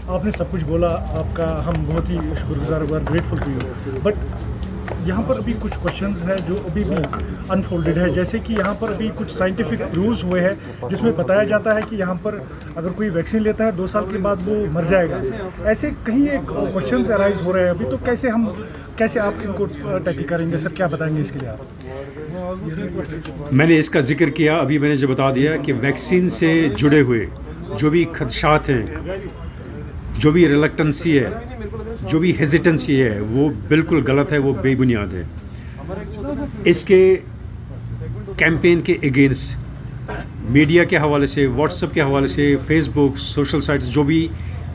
आपने सब कुछ बोला, आपका हम बहुत ही शुक्रगुजार और ग्रेटफुल टू यू। बट यहाँ पर अभी कुछ क्वेश्चंस हैं जो अभी भी अनफोल्डेड है, जैसे कि यहाँ पर अभी कुछ साइंटिफिक प्रूव्स हुए हैं जिसमें बताया जाता है कि यहाँ पर अगर कोई वैक्सीन लेता है 2 साल के बाद वो मर जाएगा। ऐसे कहीं एक क्वेश्चंस अराइज हो रहे हैं अभी, तो कैसे आप इनको टैकल करेंगे सर, क्या बताएंगे इसके लिए आप? मैंने इसका जिक्र किया, अभी मैंने जो बता दिया कि वैक्सीन से जुड़े हुए जो भी खदशात हैं, जो भी रिलक्टेंसी है, जो भी हेजिटेंसी है, वो बिल्कुल गलत है, वो बेबुनियाद है। इसके कैंपेन के अगेंस्ट मीडिया के हवाले से, व्हाट्सएप के हवाले से, फेसबुक, सोशल साइट्स जो भी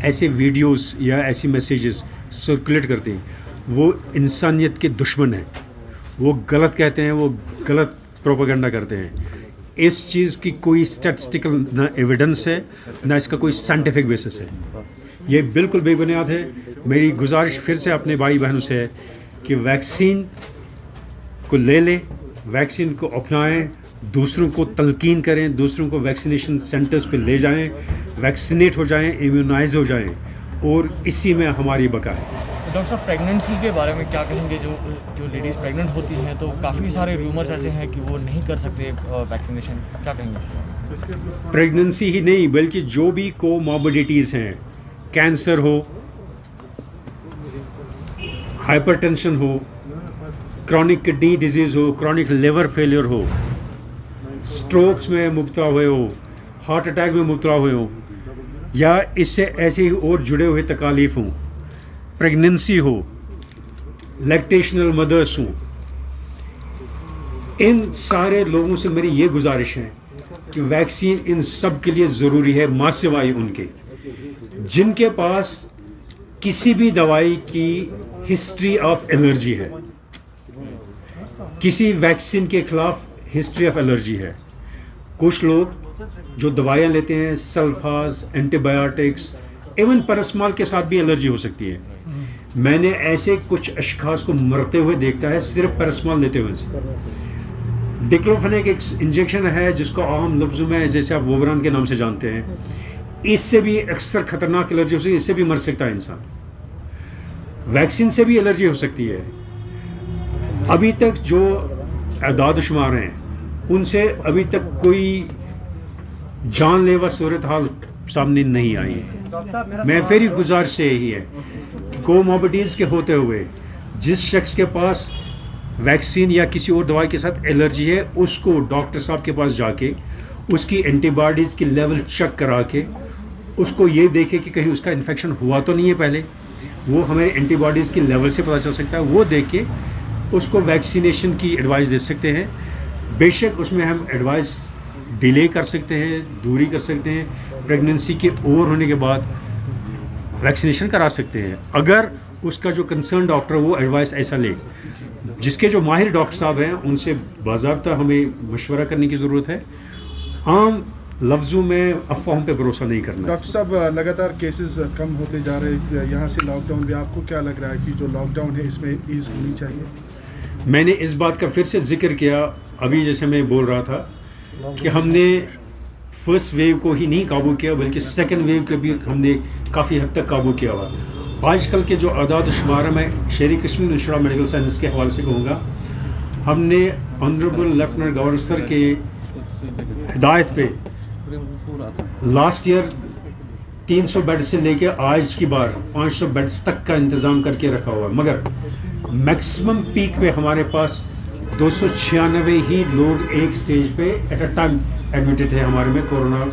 ऐसे वीडियोस या ऐसी मैसेजेस सर्कुलेट करते हैं, वो इंसानियत के दुश्मन हैं। वो गलत कहते हैं, वो गलत प्रोपेगेंडा करते हैं। इस चीज़ की कोई स्टैटिस्टिकल ना एविडेंस है, ना इसका कोई साइंटिफिक बेसिस है। ये बिल्कुल बेबुनियाद है। मेरी गुजारिश फिर से अपने भाई बहनों से है कि वैक्सीन को ले लें, वैक्सीन को अपनाएं, दूसरों को तलकीन करें, दूसरों को वैक्सीनेशन सेंटर्स पे ले जाएं, वैक्सीनेट हो जाएं, इम्यूनाइज हो जाएं, और इसी में हमारी बका है। डॉक्टर साहब, प्रेगनेंसी के बारे में क्या कहेंगे? जो लेडीज़ प्रेग्नेंट होती हैं तो काफ़ी सारे रूमर्स ऐसे हैं कि वो नहीं कर सकते वैक्सीनेशन, क्या कहेंगे? प्रेगनेंसी ही नहीं बल्कि जो भी कोमॉर्बिडिटीज़ हैं, कैंसर हो, हाइपरटेंशन हो, क्रॉनिक किडनी डिजीज़ हो, क्रॉनिक लिवर फेलियर हो, स्ट्रोक्स में मुब्तला हुए हो, हार्ट अटैक में मुब्तला हुए हो, या इससे ऐसे ही और जुड़े हुए तकालीफ हों, प्रेगनेंसी हो, लैक्टेशनल मदर्स हों, इन सारे लोगों से मेरी ये गुजारिश है कि वैक्सीन इन सब के लिए ज़रूरी है, माँ सिवाय उनके जिनके पास किसी भी दवाई की हिस्ट्री ऑफ एलर्जी है, किसी वैक्सीन के खिलाफ हिस्ट्री ऑफ एलर्जी है। कुछ लोग जो दवाइयाँ लेते हैं, सल्फाज, एंटीबायोटिक्स, इवन पैरासिटामोल के साथ भी एलर्जी हो सकती है। मैंने ऐसे कुछ अशखास को मरते हुए देखता है सिर्फ पैरासिटामोल लेते हुए से। डिक्लोफेनेक एक इंजेक्शन है जिसको आम लफ्ज़ों में जैसे आप वोवरान के नाम से जानते हैं, इससे भी अक्सर खतरनाक एलर्जी हो सकती है, इससे भी मर सकता है इंसान। वैक्सीन से भी एलर्जी हो सकती है। अभी तक जो आदाद शुमार हैं उनसे अभी तक कोई जानलेवा सूरत हाल सामने नहीं आई है। मैं फिर गुजारिश से यही है कि कोमॉर्बिडिटीज़ के होते हुए जिस शख्स के पास वैक्सीन या किसी और दवाई के साथ एलर्जी है, उसको डॉक्टर साहब के पास जाके उसकी एंटीबॉडीज़ की लेवल चेक करा के उसको ये देखे कि कहीं उसका इन्फेक्शन हुआ तो नहीं है पहले, वो हमें एंटीबॉडीज़ की लेवल से पता चल सकता है। वो देख के उसको वैक्सीनेशन की एडवाइस दे सकते हैं। बेशक उसमें हम एडवाइस डिले कर सकते हैं, दूरी कर सकते हैं, प्रेगनेंसी के ओवर होने के बाद वैक्सीनेशन करा सकते हैं, अगर उसका जो कंसर्न डॉक्टर वो एडवाइस ऐसा ले। जिसके जो माहिर डॉक्टर साहब हैं उनसे बाज़ाब्ता हमें मशवरा करने की ज़रूरत है। आम लफ्ज़ों में अफवाहों पे भरोसा नहीं करना। डॉक्टर साहब, लगातार केसेस कम होते जा रहे हैं, यहाँ से लॉकडाउन भी, आपको क्या लग रहा है कि जो लॉकडाउन है इसमें ईज़ होनी चाहिए? मैंने इस बात का फिर से जिक्र किया अभी, जैसे मैं बोल रहा था कि हमने फर्स्ट वेव को ही नहीं काबू किया बल्कि सेकेंड वेव को भी हमने काफ़ी हद तक काबू किया हुआ। आजकल के जो आदाद शुमार मैं शेरी Kashmir institute of medical science के हवाले से कहूँगा, हमने ऑनरेबल लेफ्टिनेंट गवर्नर सर के हिदायत पे लास्ट ईयर 300 बेड से लेके आज की बार 500 बेड्स तक का इंतज़ाम करके रखा हुआ है, मगर मैक्सिमम पीक पे हमारे पास 296 ही लोग एक स्टेज पे एट अ टाइम एडमिटेड थे हमारे में कोरोना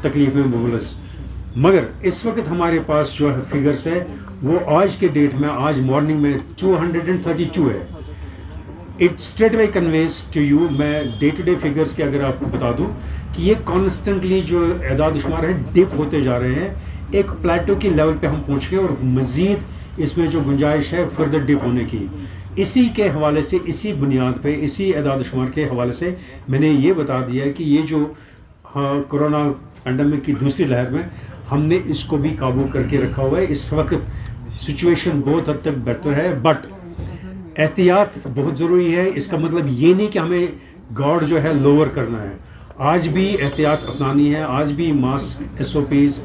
तकलीफ में मुबलस। मगर इस वक्त हमारे पास जो है फिगर्स है वो आज के डेट में, आज मॉर्निंग में 232 है। It straight way conveys to you, मैं डे टू डे फिगर्स के अगर आपको बता दूं कि ये कॉन्स्टेंटली जो एदाद शुमार है डिप होते जा रहे हैं। एक प्लेटो की लेवल पे हम पहुंच गए और मज़ीद इसमें जो गुंजाइश है फर्दर डिप होने की। इसी के हवाले से, इसी बुनियाद पे, इसी एदाद शुमार के हवाले से मैंने ये बता दिया कि ये जो कोरोना पैंडमिक की दूसरी लहर में हमने इसको भी काबू करके रखा हुआ है। इस वक्त सिचुएशन बहुत हद तक बेहतर है, बट एहतियात बहुत ज़रूरी है। इसका मतलब ये नहीं कि हमें गॉड जो है लोअर करना है। आज भी एहतियात अपनानी है, आज भी mask, SOPs,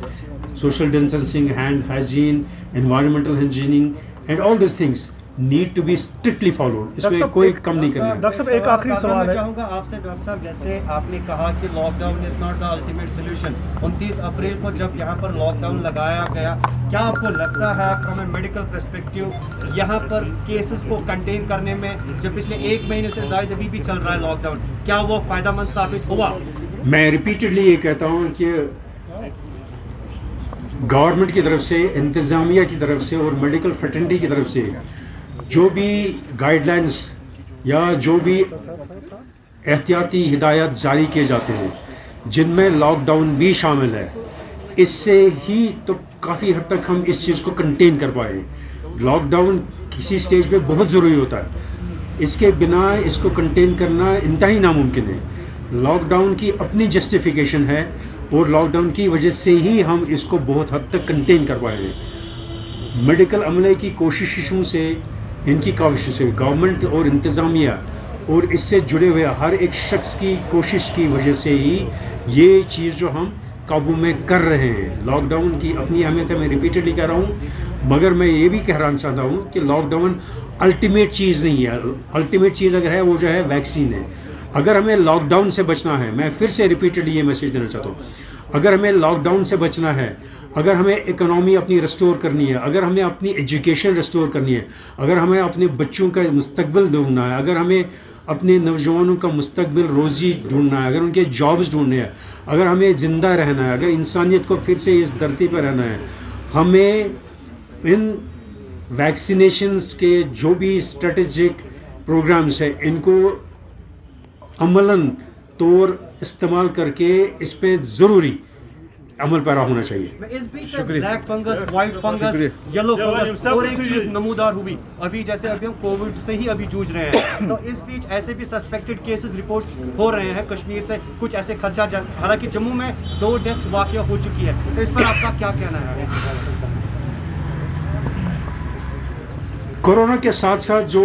social distancing, hand hygiene, environmental hygiening and all this things need to be strictly followed. इसमें कोई कम नहीं करना है। डॉक्टर साहब एक आखिरी सवाल मैं है। चाहूँगा आपसे डॉक्टर साहब, जैसे आपने कहा कि lockdown is not the ultimate solution, 29 अप्रैल को जब यहाँ पर लॉकडाउन लगाया गया, क्या आपको लगता है फ्रॉम ए मेडिकल पर्सपेक्टिव यहाँ पर केसेस को कंटेन करने में जो पिछले 1 महीने से ज़्यादा अभी भी चल रहा है लॉकडाउन, क्या वो फ़ायदेमंद साबित हुआ? मैं रिपीटेडली ये कहता हूँ कि गवर्नमेंट की तरफ से, इंतज़ामिया की तरफ से और मेडिकल फ्रेटर्निटी की तरफ से जो भी गाइडलाइंस या जो भी एहतियाती हिदायत जारी किए जाते हैं, जिनमें लॉकडाउन भी शामिल है, इससे ही तो काफ़ी हद तक हम इस चीज़ को कंटेन कर पाए। लॉकडाउन किसी स्टेज पे बहुत ज़रूरी होता है, इसके बिना इसको कंटेन करना इंतहाई नामुमकिन है। लॉकडाउन की अपनी जस्टिफिकेशन है और लॉकडाउन की वजह से ही हम इसको बहुत हद तक कंटेन कर पाए हैं। मेडिकल अमले की कोशिशों से, इनकी कोशिशों से, गवर्नमेंट और इंतज़ामिया और इससे जुड़े हुए हर एक शख्स की कोशिश की वजह से ही ये चीज़ जो हम काबू में कर रहे हैं। लॉकडाउन की अपनी अहमियत है, मैं रिपीटेडली कह रहा हूँ, मगर मैं ये भी कहना चाहता हूँ कि लॉकडाउन अल्टीमेट चीज़ नहीं है। अल्टीमेट चीज़ अगर है वो जो है वैक्सीन है। अगर हमें लॉकडाउन से बचना है, मैं फिर से रिपीटेडली ये मैसेज देना चाहता हूँ, अगर हमें लॉकडाउन से बचना है, अगर हमें इकोनॉमी अपनी रिस्टोर करनी है, अगर हमें अपनी एजुकेशन रिस्टोर करनी है, अगर हमें अपने बच्चों का मुस्तकबिल ढूंढना है, अगर हमें अपने नौजवानों का मुस्तकबिल रोज़ी ढूंढना है, अगर उनके जॉब्स ढूंढने हैं, अगर हमें ज़िंदा रहना है, अगर इंसानियत को फिर से इस धरती पर रहना है, हमें इन वैक्सीनेशंस के जो भी स्ट्रेटेजिक प्रोग्राम्स हैं, इनको अमलन तौर इस्तेमाल करके इस पे ज़रूरी अमल पैरा होना चाहिए। इस बीच black fungus, white fungus, yellow fungus और एक चीज नमूदार हुई अभी, जैसे अभी हम कोविड से ही अभी जूझ रहे हैं, तो इस बीच ऐसे भी सस्पेक्टेड केसेस रिपोर्ट हो रहे हैं कश्मीर से, कुछ ऐसे खदशा, हालांकि जम्मू में 2 डेथ्स वाक़या हो चुकी है, तो इस पर आपका क्या कहना है? कोरोना के साथ साथ जो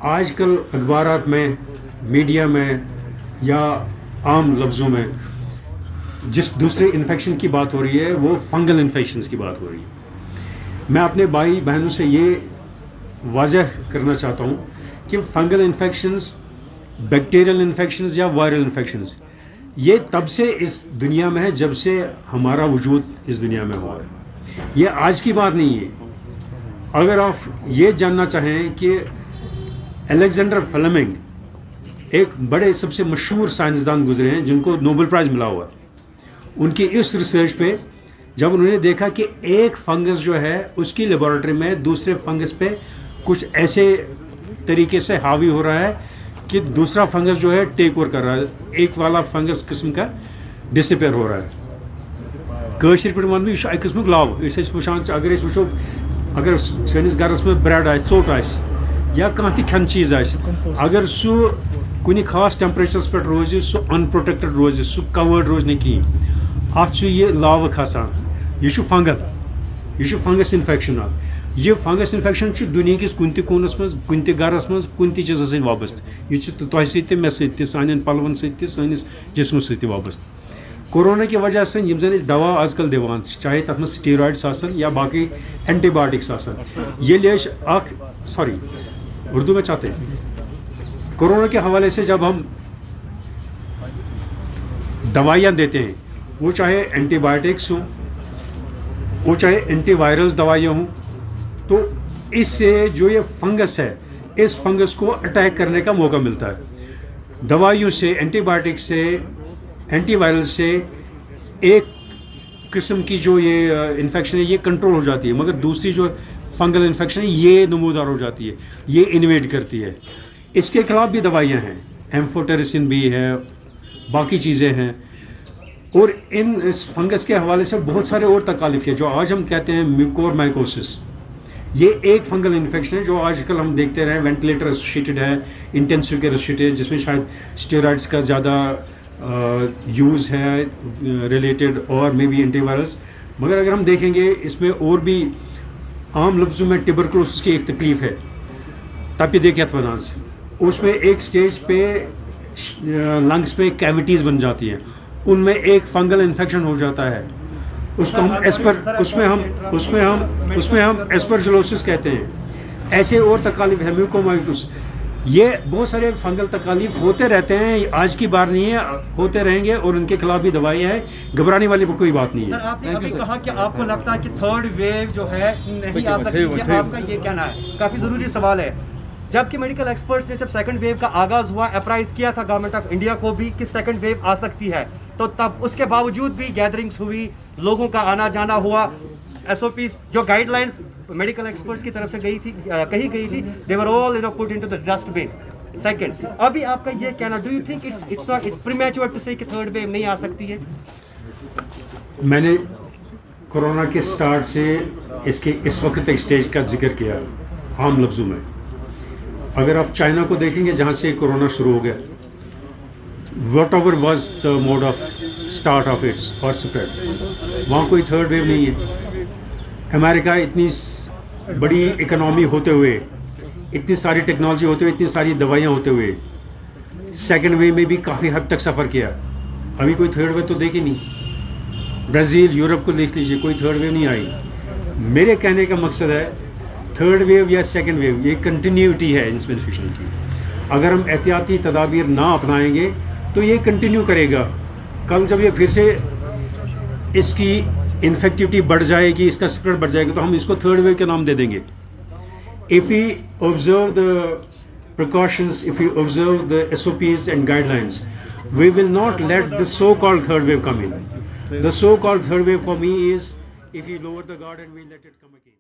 आजकल अखबारात में, मीडिया में या आम लफ्ज़ों में जिस दूसरे इन्फेक्शन की बात हो रही है, वो फंगल इन्फेक्शंस की बात हो रही है। मैं अपने भाई बहनों से ये वाज़ह करना चाहता हूँ कि फंगल इन्फेक्शंस, बैक्टीरियल इन्फेक्शंस या वायरल इन्फेक्शंस, ये तब से इस दुनिया में है जब से हमारा वजूद इस दुनिया में हुआ है। ये आज की बात नहीं है। अगर आप ये जानना चाहें कि अलेक्जेंडर फ्लेमिंग एक बड़े सबसे मशहूर साइंसदान गुजरे हैं जिनको नोबेल प्राइज़ मिला हुआ है, उनकी इस रिसर्च पे जब उन्होंने देखा कि एक फंगस जो है उसकी लेबॉरेटरी में दूसरे फंगस पे कुछ ऐसे तरीके से हावी हो रहा है कि दूसरा फंगस जो है टेक ओवर कर रहा है, एक वाला फंगस किस्म का डिसअपेयर हो रहा है। कशर पे वन यह किस्म लाव वुचान, अगर वो अगर सैनिस घरस में ब्रेड आ चोट आ या कह खन चीज़ आ, अगर सह कुछ खास टेम्परेचरस पे रोज, सह अनप्रोटेक्टेड रोज, सह कवर्ड रोज कहीं, अत यह लाव खसान, यह फंगल, यह फंगस इन्फेक्शन। यह फंगस इन्फेक्शन दुनिया किस कुन कोनस मज, कुन घरस मज, कुन चीज़ सत वाबस्त, यह तह सत मे सत सान पलवन सत सानिस जिस्म सत वाबस्त। कोरोना की वजह से यम जन दवा आजकल दिवान, चाहे तथ में स्टीरॉइड्स आसन या बाकी एंटीबायोटिक्स आसन, ये सॉरी उर्दू में चाहते हैं, कोरोना के हवाले से जब हम दवाइयाँ देते हैं, वो चाहे एंटीबायोटिक्स हों, वो चाहे एंटीवायरल्स दवाइयाँ हों, तो इससे जो ये फंगस है, इस फंगस को अटैक करने का मौका मिलता है। दवाइयों से, एंटीबायोटिक्स से, एंटीवायरल से एक किस्म की जो ये इन्फेक्शन है ये कंट्रोल हो जाती है, मगर दूसरी जो फंगल इन्फेक्शन है ये नमूदार हो जाती है, ये इन्वेड करती है। इसके खिलाफ भी दवाइयाँ हैं, एम्फोटेरिसिन भी है, बाकी चीज़ें हैं, और इस फंगस के हवाले से बहुत सारे और तकालीफ है जो आज हम कहते हैं म्यूकोरमाइकोसिस। ये एक फंगल इन्फेक्शन है जो आजकल हम देखते रहे, वेंटिलेटर एसोसिएटेड है, इंटेंसिव केयर एसोसिएटेड, जिसमें शायद स्टेरॉइड्स का ज़्यादा यूज़ है रिलेटेड, और मे बी एंटीवायरल्स। मगर अगर हम देखेंगे इसमें और भी आम लफ्ज़ों में ट्यूबरकुलोसिस की एक तकलीफ़ है, तपिदिक वनान, उसमें एक स्टेज पे लंग्स में कैविटीज़ बन जाती हैं, उनमें एक फंगल इन्फेक्शन हो जाता है, उसको हम उसमें हम एस्परजिलोसिस कहते हैं। ऐसे और तकालीफ है, म्यूकोमाइकोसिस, ये बहुत सारे फंगल तकालीफ होते रहते हैं, आज की बार नहीं है, होते रहेंगे और उनके खिलाफ भी दवाइयाँ हैं, घबराने वाली कोई बात नहीं सर है। आपने अभी कहा कि आपको लगता है कि थर्ड वेव जो है नहीं आ सकती है, आपका ये कहना है, काफ़ी ज़रूरी सवाल है। जबकि मेडिकल एक्सपर्ट्स ने जब सेकंड वेव का आगाज़ हुआ, अप्राइज किया था गवर्नमेंट ऑफ इंडिया को भी कि सेकंड वेव आ सकती है, तो तब उसके बावजूद भी गैदरिंग्स हुई, लोगों का आना जाना हुआ, SOPs जो गाइडलाइंस मेडिकल एक्सपर्ट्स की तरफ से कही गई थी, they were all put into the dustbin. Second, अभी आपका ये कहना, do you think it's premature to say कि थर्ड वेव नहीं आ सकती है? मैंने कोरोना के स्टार्ट से इसके इस वक्त तक स्टेज का जिक्र किया आम लफ्ज़ों में। अगर आप चाइना को देखेंगे जहाँ से कोरोना शुरू हो गया, what ever was the mode of start of its और स्प्रेड, वहाँ कोई थर्ड वेव नहीं है। अमेरिका इतनी बड़ी इकनॉमी होते हुए, इतनी सारी टेक्नोलॉजी होते हुए, इतनी सारी दवाइयाँ होते हुए, सेकेंड वेव में भी काफ़ी हद तक सफ़र किया, अभी कोई थर्ड वेव तो देखी नहीं। ब्राज़ील, यूरोप को देख लीजिए, कोई थर्ड वेव नहीं आई। मेरे कहने का मकसद है थर्ड वेव या सेकेंड वेव, ये कंटिन्यूटी है इन्फेक्शन की। अगर हम एहतियाती तदाबीर ना अपनाएंगे तो ये कंटिन्यू करेगा। कल जब ये फिर से इसकी इन्फेक्टिविटी बढ़ जाएगी, इसका स्प्रेड बढ़ जाएगा, तो हम इसको थर्ड वेव के नाम दे देंगे। If we observe the precautions, if we observe the SOPs and guidelines, we will not let the so-called third wave come in. The so-called third wave for me is if we lower the guard and we let it come again.